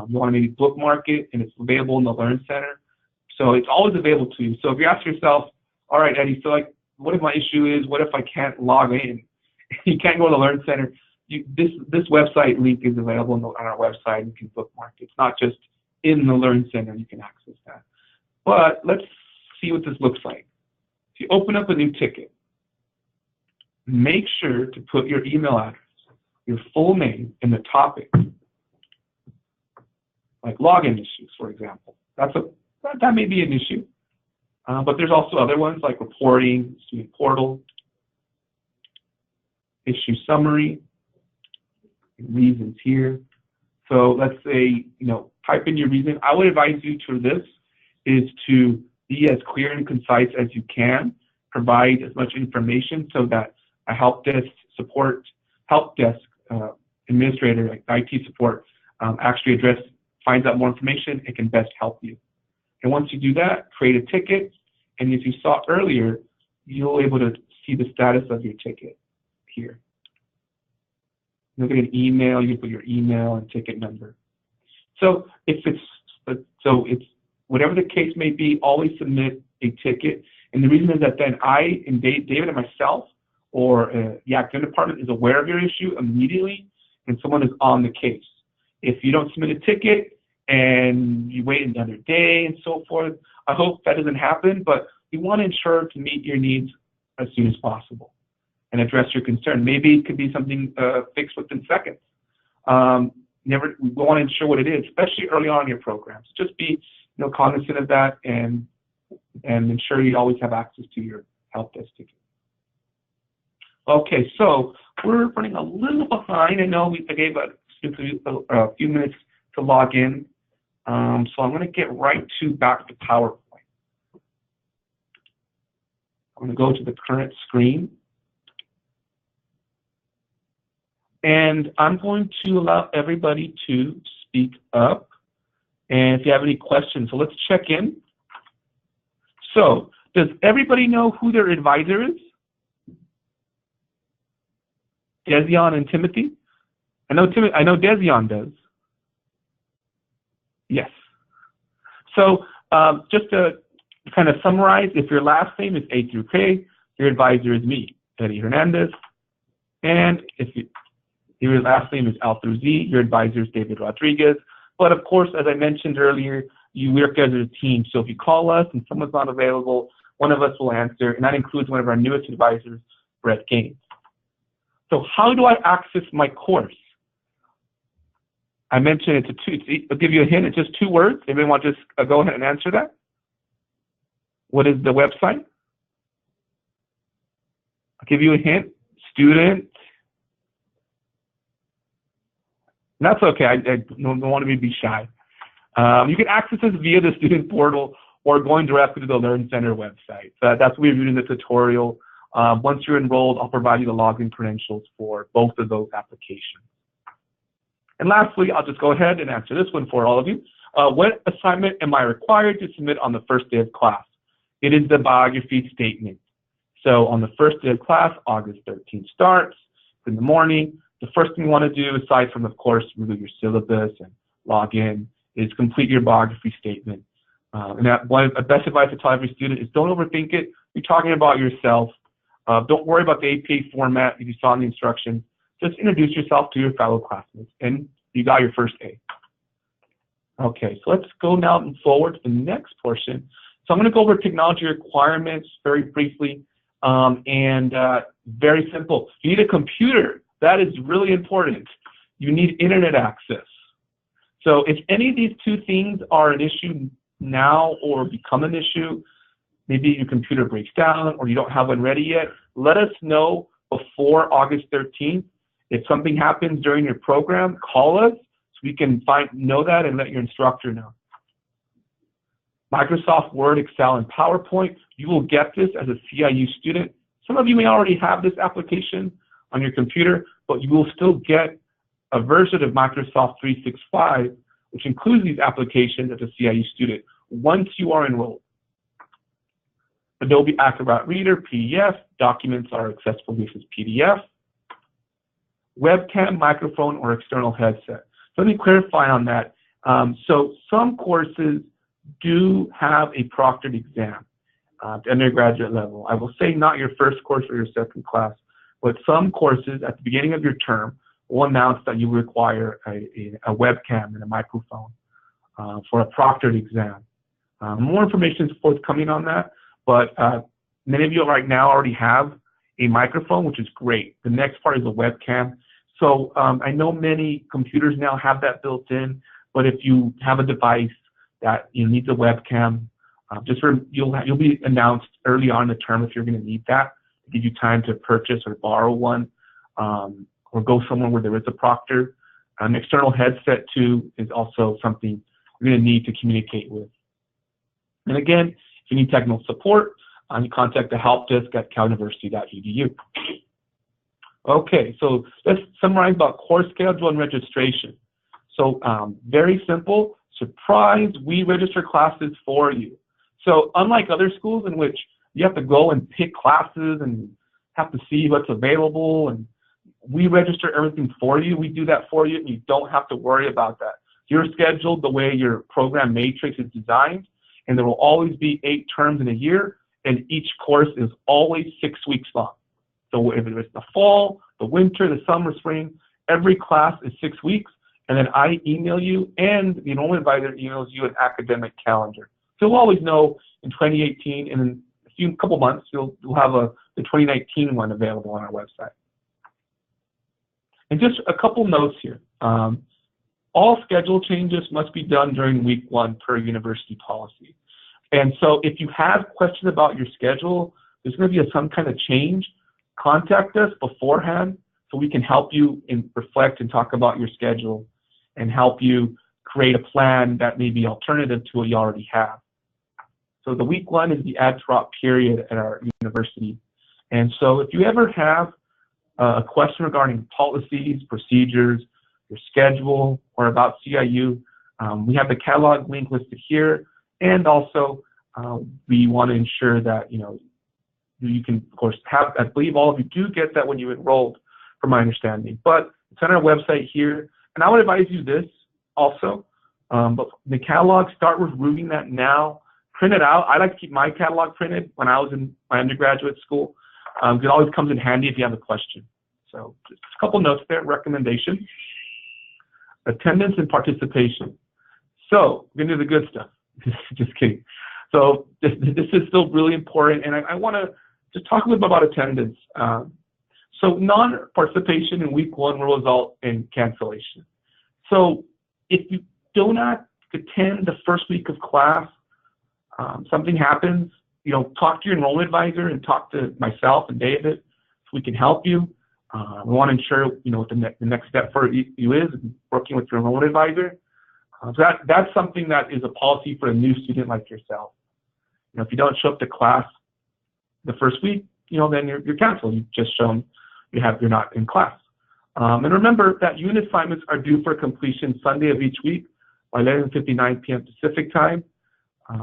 You want to maybe bookmark it, and it's available in the Learn Center. So it's always available to you. So if you ask yourself, all right, Eddie, so what if my issue is, what if I can't log in? You can't go to the Learn Center. This website link is available on our website. You can bookmark it. It's not just in the Learn Center. You can access that. But let's see what this looks like. If you open up a new ticket, make sure to put your email address, your full name, in the topic. Like login issues, for example. That may be an issue. But there's also other ones like reporting, student portal, issue summary, reasons here. So let's say, type in your reason. I would advise you to this is to be as clear and concise as you can, provide as much information so that a help desk administrator, like IT support, actually finds out more information and can best help you. And once you do that, create a ticket, and as you saw earlier, you'll be able to see the status of your ticket here. You'll get an email, you put your email and ticket number. So if it's whatever the case may be, always submit a ticket. And the reason is that then David and myself, or the academic department is aware of your issue immediately, and someone is on the case. If you don't submit a ticket and you wait another day and so forth, I hope that doesn't happen, but we want to ensure to meet your needs as soon as possible and address your concern. Maybe it could be something fixed within seconds. We want to ensure what it is, especially early on in your programs. Just be cognizant of that and ensure you always have access to your help desk ticket. Okay, so we're running a little behind. I know I gave a few minutes to log in, so I'm going to get back to PowerPoint. I'm going to go to the current screen, and I'm going to allow everybody to speak up. And if you have any questions, so let's check in. So, does everybody know who their advisor is? Dezion and Timothy? I know Dezion does. Yes. So, just to kind of summarize, if your last name is A through K, your advisor is me, Eddie Hernandez. And if your last name is L through Z, your advisor is David Rodriguez. But of course, as I mentioned earlier, you work as a team. So if you call us and someone's not available, one of us will answer, and that includes one of our newest advisors, Brett Gaines. So how do I access my course? I mentioned I'll give you a hint. It's just 2 words. Anybody want to just go ahead and answer that? What is the website? I'll give you a hint. Student And that's okay. I don't want to be shy. You can access this via the student portal or going directly to the Learn Center website. So that's what we reviewed in the tutorial. Once you're enrolled, I'll provide you the login credentials for both of those applications. And lastly, I'll just go ahead and answer this one for all of you. What assignment am I required to submit on the first day of class? It is the biography statement. So on the first day of class, August 13th starts in the morning. The first thing you want to do, aside from, of course, review your syllabus and log in, is complete your biography statement. And one of the best advice I tell every student is don't overthink it. You're talking about yourself. Don't worry about the APA format if you saw in the instructions. Just introduce yourself to your fellow classmates, and you got your first A. Okay, so let's go now and forward to the next portion. So I'm going to go over technology requirements very briefly, and very simple. You need a computer. That is really important. You need internet access. So if any of these two things are an issue now or become an issue, maybe your computer breaks down or you don't have one ready yet, let us know before August 13th. If something happens during your program, call us so we can know that and let your instructor know. Microsoft Word, Excel, and PowerPoint, you will get this as a CIU student. Some of you may already have this application on your computer, but you will still get a version of Microsoft 365, which includes these applications as a CIU student once you are enrolled. Adobe Acrobat Reader, PDF, documents are accessible as PDF, webcam, microphone, or external headset. So let me clarify on that. So some courses do have a proctored exam at the undergraduate level. I will say not your first course or your second class, but some courses at the beginning of your term will announce that you require a webcam and a microphone for a proctored exam. More information is forthcoming on that, but many of you right now already have a microphone, which is great. The next part is a webcam. So I know many computers now have that built in, but if you have a device that needs a webcam, you'll be announced early on in the term if you're going to need that, to give you time to purchase or borrow one, or go somewhere where there is a proctor. An external headset too is also something you're going to need to communicate with. And again, if you need technical support, you contact the help desk at caluniversity.edu. Okay, so let's summarize about course schedule and registration. So very simple. Surprise, we register classes for you. So unlike other schools in which you have to go and pick classes and have to see what's available, and we register everything for you. We do that for you, and you don't have to worry about that. You're scheduled the way your program matrix is designed, and there will always be 8 terms in a year, and each course is always 6 weeks long. So if it's the fall, the winter, the summer, spring, every class is 6 weeks, and then I email you, and the enrollment advisor emails you an academic calendar. So you'll always know in 2018, and in a couple months, you'll have the 2019 one available on our website. And just a couple notes here. All schedule changes must be done during week 1 per university policy. And so if you have questions about your schedule, there's going to be some kind of change, contact us beforehand so we can help you reflect and talk about your schedule and help you create a plan that may be alternative to what you already have. So the week 1 is the ad-drop period at our university. And so if you ever have a question regarding policies, procedures, your schedule, or about CIU, we have the catalog link listed here, and also we want to ensure that you can, of course, have. I believe all of you do get that when you enrolled, from my understanding. But it's on our website here, and I would advise you this also. But the catalog, start reviewing that now. Print it out. I like to keep my catalog printed when I was in my undergraduate school. It always comes in handy if you have a question. So just a couple notes there, recommendation. Attendance and participation. So we're going to do the good stuff. Just kidding. So this is still really important, and I want to just talk a little bit about attendance. So non-participation in week 1 will result in cancellation. So if you do not attend the first week of class, something happens, talk to your enrollment advisor and talk to myself and David so we can help you. We want to ensure, what the next step for you is working with your loan advisor. So that's something that is a policy for a new student like yourself. If you don't show up to class the first week, then you're canceled. You've just shown you're not in class. And remember that unit assignments are due for completion Sunday of each week by 11:59 p.m. Pacific time.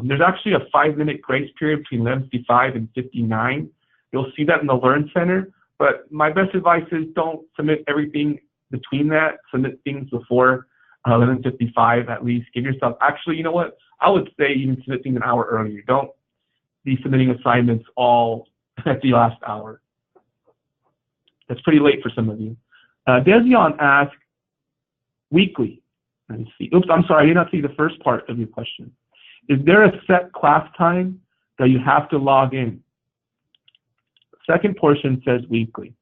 There's actually a 5-minute grace period between 11:55 and 59. You'll see that in the Learn Center. But my best advice is don't submit everything between that. Submit things before 11:55 at least. Give yourself, actually, you know what? I would say even submit things an hour earlier. Don't be submitting assignments all at the last hour. That's pretty late for some of you. Dezion asked, weekly. Let me see. Oops, I'm sorry. I did not see the first part of your question. Is there a set class time that you have to log in? Second portion says weekly.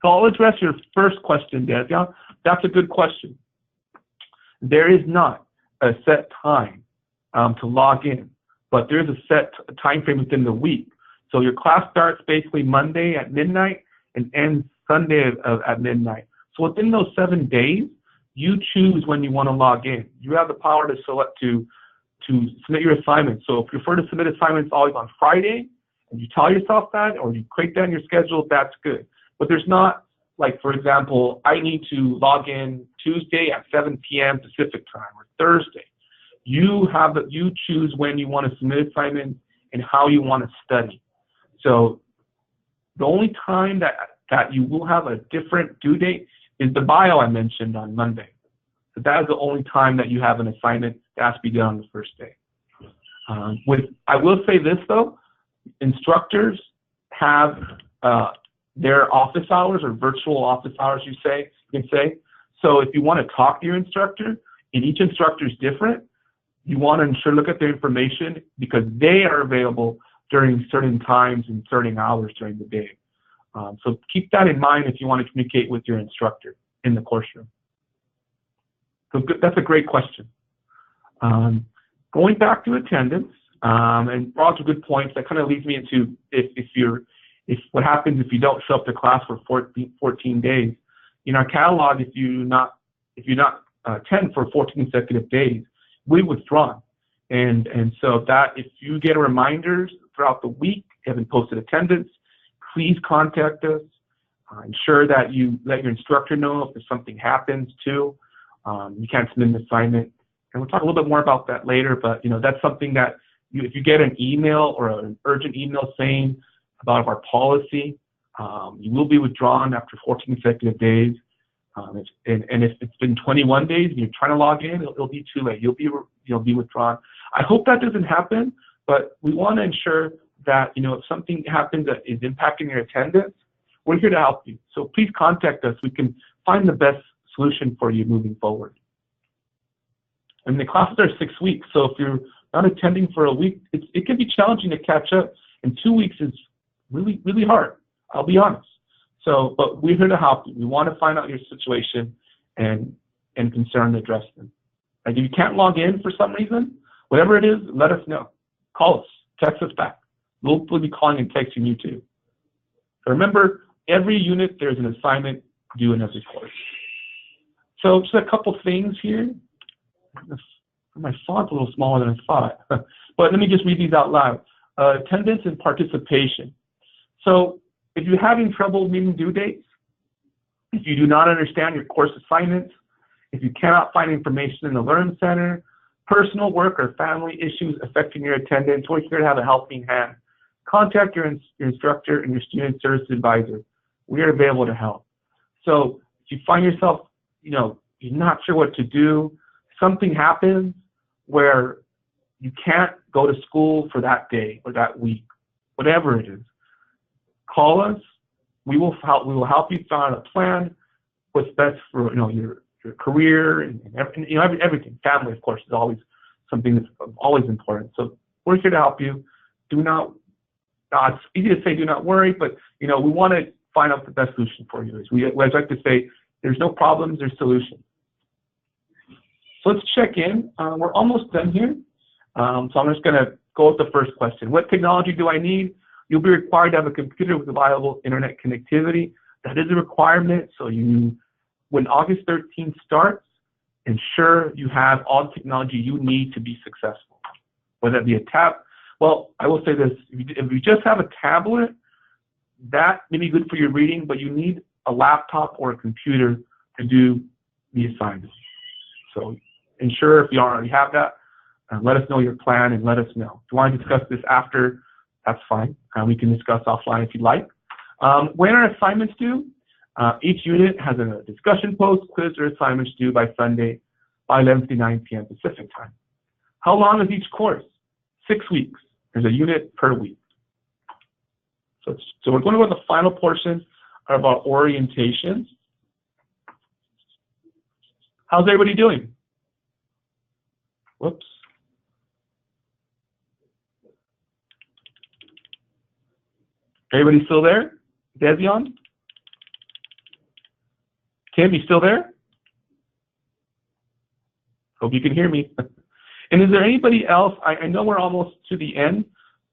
So I'll address your first question, Dezion. That's a good question. There is not a set time to log in, but there's a set time frame within the week. So your class starts basically Monday at midnight and ends Sunday at midnight. So within those 7 days, you choose when you want to log in. You have the power to select to submit your assignments. So if you prefer to submit assignments always on Friday, and you tell yourself that, or you create that in your schedule, that's good. But there's not, like, for example, I need to log in Tuesday at 7 p.m. Pacific time, or Thursday. You choose when you want to submit assignments and how you want to study. So the only time that you will have a different due date is the bio I mentioned on Monday. So that is the only time that you have an assignment that has to be done on the first day. I will say this though, instructors have their office hours, or virtual office hours, you can say. So if you want to talk to your instructor, and each instructor is different, you want to ensure look at their information because they are available during certain times and certain hours during the day. So keep that in mind if you want to communicate with your instructor in the course room. So that's a great question. Going back to attendance, and brought to good points, that kind of leads me into if what happens if you don't show up to class for 14 days. In our catalog, if you not attend for 14 consecutive days, we withdraw. And so that if you get reminders throughout the week, you haven't posted attendance, please contact us. Ensure that you let your instructor know if there's something happens too. You can't submit an assignment. And we'll talk a little bit more about that later, but that's something that if you get an email or an urgent email saying about our policy, you will be withdrawn after 14 consecutive days. And if it's been 21 days and you're trying to log in, it'll be too late. You'll be withdrawn. I hope that doesn't happen, but we want to ensure that if something happens that is impacting your attendance, we're here to help you. So please contact us. We can find the best solution for you moving forward. And the classes are 6 weeks, so if you're not attending for a week, it can be challenging to catch up, and 2 weeks is really, really hard, I'll be honest. So, but we're here to help you. We want to find out your situation and concern and address them. Like if you can't log in for some reason, whatever it is, let us know. Call us, text us back. We'll be calling and texting you too. So remember, every unit there's an assignment due in every course. So just a couple things here. My font's a little smaller than I thought, but let me just read these out loud. Attendance and participation. So if you're having trouble meeting due dates, if you do not understand your course assignments, if you cannot find information in the Learn Center, personal work or family issues affecting your attendance, we're here to have a helping hand. Contact your instructor and your student service advisor. We are available to help. So if you find yourself, you're not sure what to do, something happens where you can't go to school for that day or that week, whatever it is, call us. We will help you find a plan, what's best for your career and everything. Family, of course, is always something that's always important. So we're here to help you. Do not. It's easy to say do not worry, but we want to find out the best solution for you. As I like to say, there's no problems, there's solutions. So let's check in. We're almost done here. So I'm just going to go with the first question. What technology do I need? You'll be required to have a computer with reliable internet connectivity. That is a requirement. So when August 13th starts, ensure you have all the technology you need to be successful. Whether it be a tab, well, I will say this, if you just have a tablet, that may be good for your reading, but you need a laptop or a computer to do the assignment. So ensure if you already have that, let us know your plan and let us know. If you want to discuss this after, that's fine. We can discuss offline if you like. When are assignments due? Each unit has a discussion post, quiz, or assignments due by Sunday by 11:59 p.m. Pacific time. How long is each course? 6 weeks. There's a unit per week. So we're going to go to the final portion of our orientation. How's everybody doing? Whoops. Everybody still there? Dezion? Tim, you still there? Hope you can hear me. And is there anybody else? I know we're almost to the end.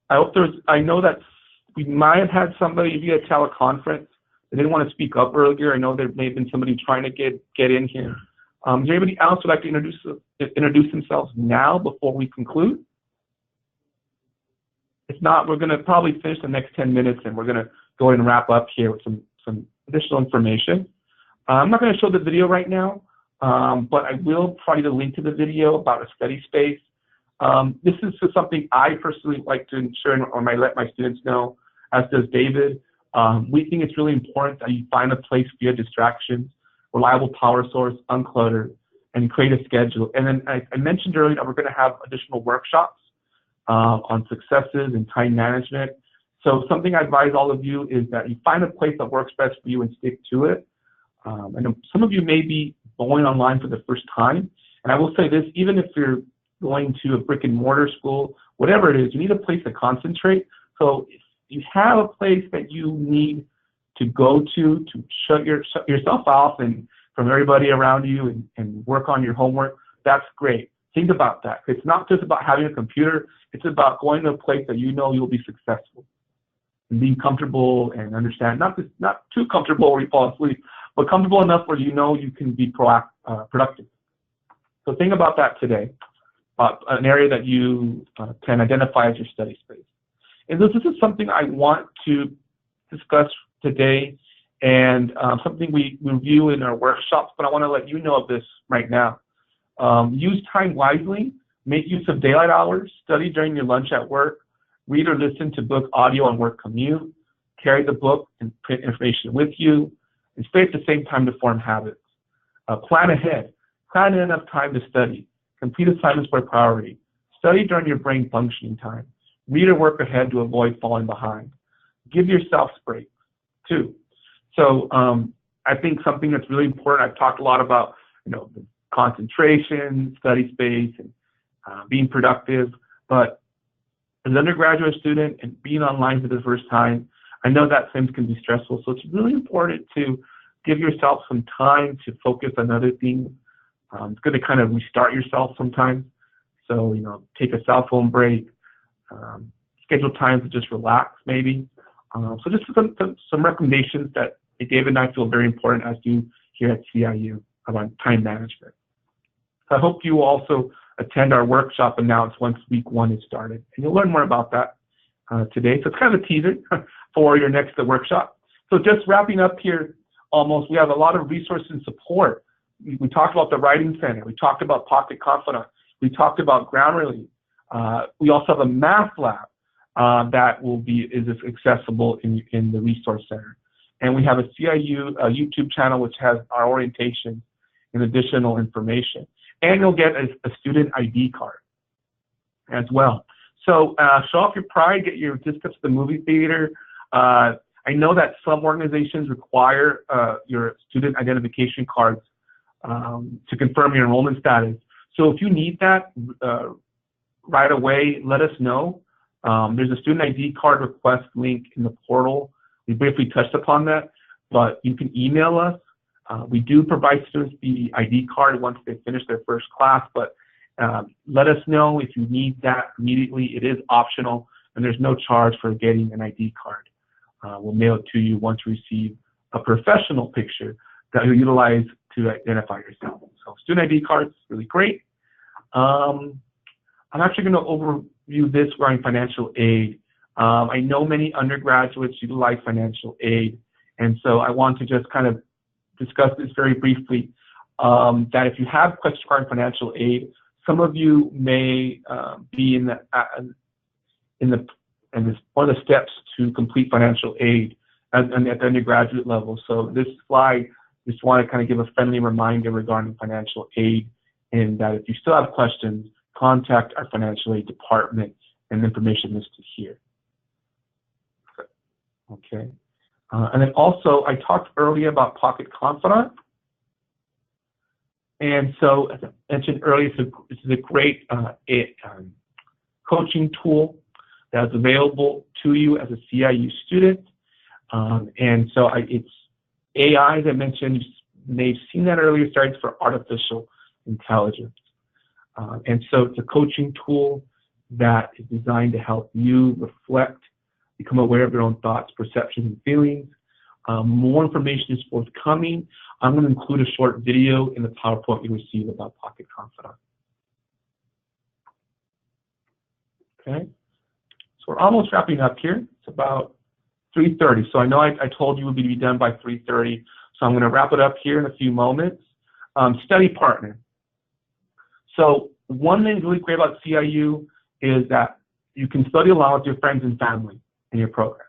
I know that we might have had somebody via teleconference. They didn't want to speak up earlier. I know there may have been somebody trying to get in here. Is there anybody else who would like to introduce themselves now before we conclude? If not, we're going to probably finish the next 10 minutes and we're going to go ahead and wrap up here with some additional information. I'm not going to show the video right now, but I will provide the link to the video about a study space. This is just something I personally like to ensure or I let my students know, as does David. We think it's really important that you find a place via distractions, reliable power source, uncluttered, and create a schedule. And then I mentioned earlier that we're going to have additional workshops on successes and time management. So something I advise all of you is that you find a place that works best for you and stick to it. And some of you may be going online for the first time. And I will say this, even if you're going to a brick and mortar school, whatever it is, you need a place to concentrate. So if you have a place that you need to go to shut yourself off and from everybody around you and work on your homework, that's great. Think about that. It's not just about having a computer. It's about going to a place that you know you'll be successful and being comfortable and understand, not too comfortable where you fall asleep, but comfortable enough where you know you can be productive. So think about that today, an area that you can identify as your study space. And this is something I want to discuss today and something we review in our workshops, but I want to let you know of this right now. Use time wisely, make use of daylight hours, study during your lunch at work, read or listen to book audio on work commute, carry the book and print information with you, and stay at the same time to form habits. Plan ahead, plan in enough time to study, complete assignments by priority, study during your brain functioning time, read or work ahead to avoid falling behind. Give yourself breaks, too. So I think something that's really important, I've talked a lot about, the concentration, study space, and being productive, but as an undergraduate student and being online for the first time, I know that things can be stressful, so it's really important to give yourself some time to focus on other things. It's good to kind of restart yourself sometimes. So, take a cell phone break, schedule time to just relax maybe. So just some recommendations that David and I feel very important as do here at CIU about time management. So I hope you also attend our workshop announced once week 1 is started. And you'll learn more about that today. So it's kind of a teaser for your next workshop. So just wrapping up here almost, we have a lot of resources and support. We talked about the Writing Center. We talked about Pocket Confidant. We talked about Grammarly. We also have a math lab that is accessible in the Resource Center. And we have a CIU YouTube channel which has our orientation and additional information. And you'll get a student ID card as well. So show off your pride, get your tickets to the movie theater. I know that some organizations require your student identification cards to confirm your enrollment status. So if you need that right away, let us know. There's a student ID card request link in the portal. We briefly touched upon that, but you can email us. We do provide students the ID card once they finish their first class, but let us know if you need that immediately. It is optional, and there's no charge for getting an ID card. We'll mail it to you once we receive a professional picture that you utilize to identify yourself. So student ID cards, really great. I'm actually going to overview this regarding financial aid. I know many undergraduates utilize financial aid, and so I want to just kind of discuss this very briefly, that if you have questions regarding financial aid, some of you may be in one of the steps to complete financial aid at the undergraduate level. So this slide, just want to kind of give a friendly reminder regarding financial aid, and that if you still have questions, contact our financial aid department, and information listed here. Okay. And then also, I talked earlier about Pocket Confidant. And so, as I mentioned earlier, this is a great coaching tool that's available to you as a CIU student. And so it's AI, as I mentioned, you may have seen that earlier, stands for artificial intelligence. And so it's a coaching tool that is designed to help you reflect, become aware of your own thoughts, perceptions, and feelings. More information is forthcoming. I'm going to include a short video in the PowerPoint you receive about Pocket Confidant. Okay, so we're almost wrapping up here. It's about 3:30. So I know I told you we'd be done by 3:30. So I'm going to wrap it up here in a few moments. Study partner. So one thing that's really great about CIU is that you can study along with your friends and family in your programs.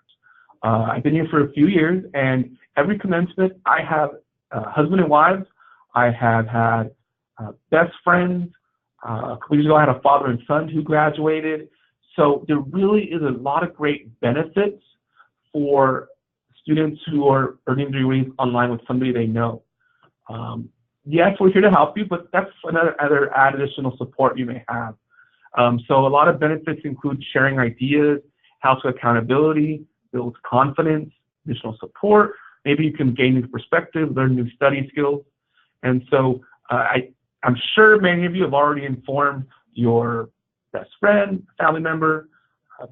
I've been here for a few years, and every commencement I have husband and wives. I have had best friends. A couple years ago I had a father and son who graduated. So there really is a lot of great benefits for students who are earning degrees online with somebody they know. Yes, we're here to help you, but that's another additional support you may have. So a lot of benefits include sharing ideas, helps with accountability, builds confidence, additional support. Maybe you can gain new perspective, learn new study skills. And so I'm sure many of you have already informed your best friend, family member,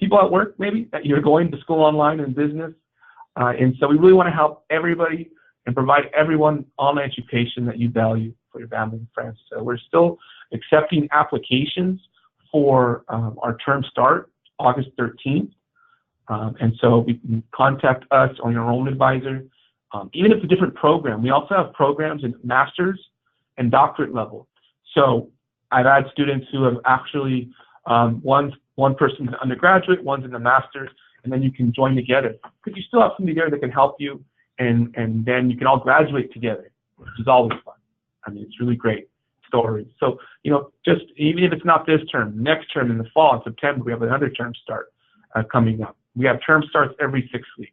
people at work maybe, that you're going to school online and business. And so we really want to help everybody and provide everyone online education that you value for your family and friends. So we're still accepting applications for our term start, August 13th. And so we can contact us or your enrollment advisor. Even if it's a different program, we also have programs in master's and doctorate level. So I've had students who have actually, one person's an undergraduate, one's in the master's, and then you can join together. Because you still have somebody there that can help you, and then you can all graduate together, which is always fun. I mean, it's really great stories. So, you know, just even if it's not this term, next term in the fall, in September, we have another term start coming up. We have term starts every 6 weeks.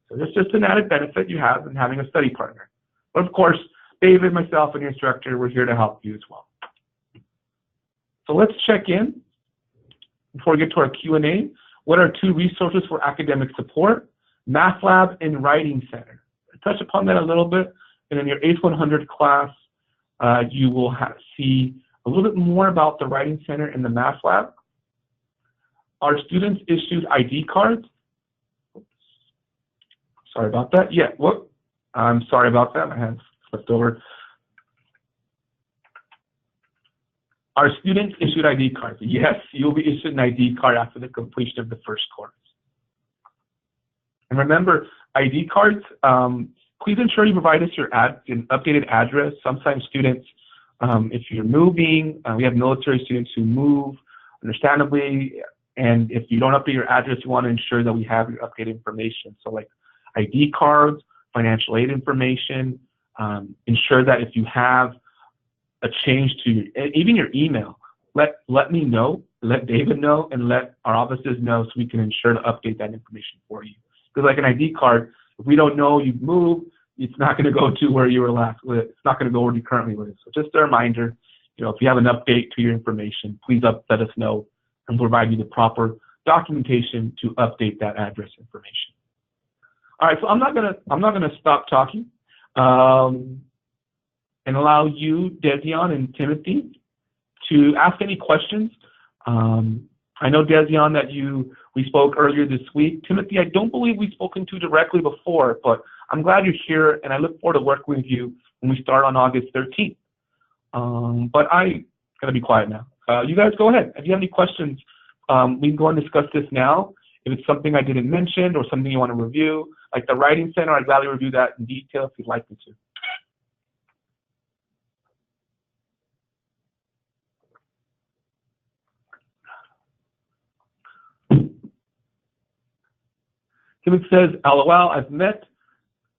So that's just an added benefit you have in having a study partner. But of course, David, myself, and your instructor, we're here to help you as well. So let's check in before we get to our Q&A. What are 2 resources for academic support? Math Lab and Writing Center. I touched upon that a little bit, and in your ACE 100 class, you will see a little bit more about the Writing Center and the Math Lab. Our students issued ID cards. Oops. Sorry about that. Yeah, whoop. I'm sorry about that. My hands flipped over. Our students issued ID cards. Yes, you'll be issued an ID card after the completion of the first course. And remember, ID cards, please ensure you provide us your an updated address. Sometimes students, if you're moving, we have military students who move, understandably, and if you don't update your address, you want to ensure that we have your updated information. So like ID cards, financial aid information, ensure that if you have a change to even your email, let me know, let David know, and let our offices know so we can ensure to update that information for you. Because like an ID card, if we don't know you've moved, it's not going to go to where you were last with. It's not going to go where you currently live. So just a reminder, you know, if you have an update to your information, please let us know and provide you the proper documentation to update that address information. All right, so I'm not gonna stop talking and allow you, Dezion and Timothy, to ask any questions. I know, Dezion, that we spoke earlier this week. Timothy, I don't believe we've spoken to directly before, but I'm glad you're here, and I look forward to working with you when we start on August 13th. But I gotta be quiet now. You guys go ahead. If you have any questions, we can go and discuss this now. If it's something I didn't mention or something you want to review, like the Writing Center, I'd gladly review that in detail if you'd like me to. Timothy says, LOL, I've met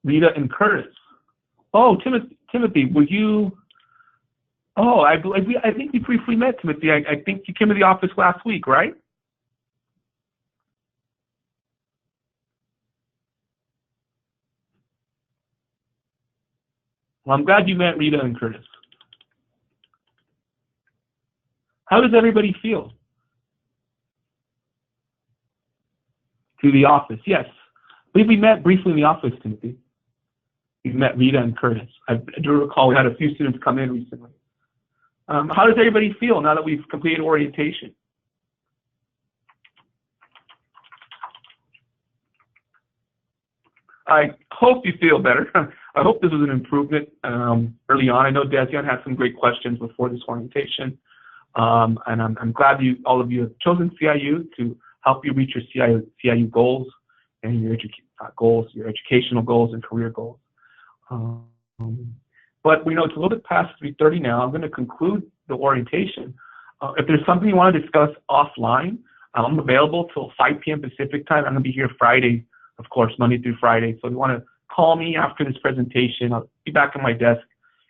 Rita and Curtis. Oh, Timothy, were you? Oh, I think we briefly met, Timothy. I think you came to the office last week, right? Well, I'm glad you met Rita and Curtis. How does everybody feel? To the office, yes. I believe we met briefly in the office, Timothy. We met Rita and Curtis. I do recall we had a few students come in recently. How does everybody feel now that we've completed orientation? I hope you feel better. I hope this was an improvement early on. I know Dezion had some great questions before this orientation, and I'm glad all of you have chosen CIU to help you reach your CIU goals and your your educational goals and career goals. But we know it's a little bit past 3:30 now. I'm going to conclude the orientation. If there's something you want to discuss offline, I'm available till 5 p.m. Pacific time. I'm going to be here Friday, of course, Monday through Friday. So if you want to call me after this presentation, I'll be back at my desk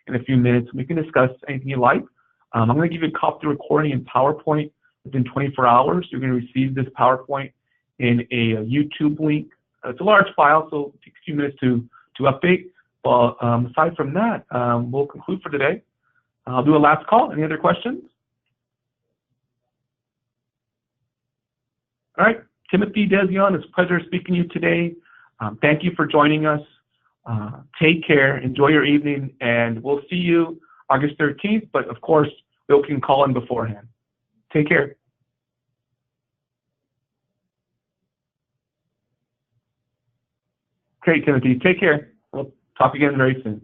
in a few minutes. We can discuss anything you like. I'm going to give you a copy of the recording in PowerPoint within 24 hours. You're going to receive this PowerPoint in a YouTube link. It's a large file, so it takes a few minutes to update. But aside from that, we'll conclude for today. I'll do a last call. Any other questions? All right, Timothy, Dezion, it's a pleasure speaking to you today. Thank you for joining us. Take care, enjoy your evening, and we'll see you August 13th, but of course, Bill can call in beforehand. Take care. Great, Timothy, take care. We'll talk again very soon.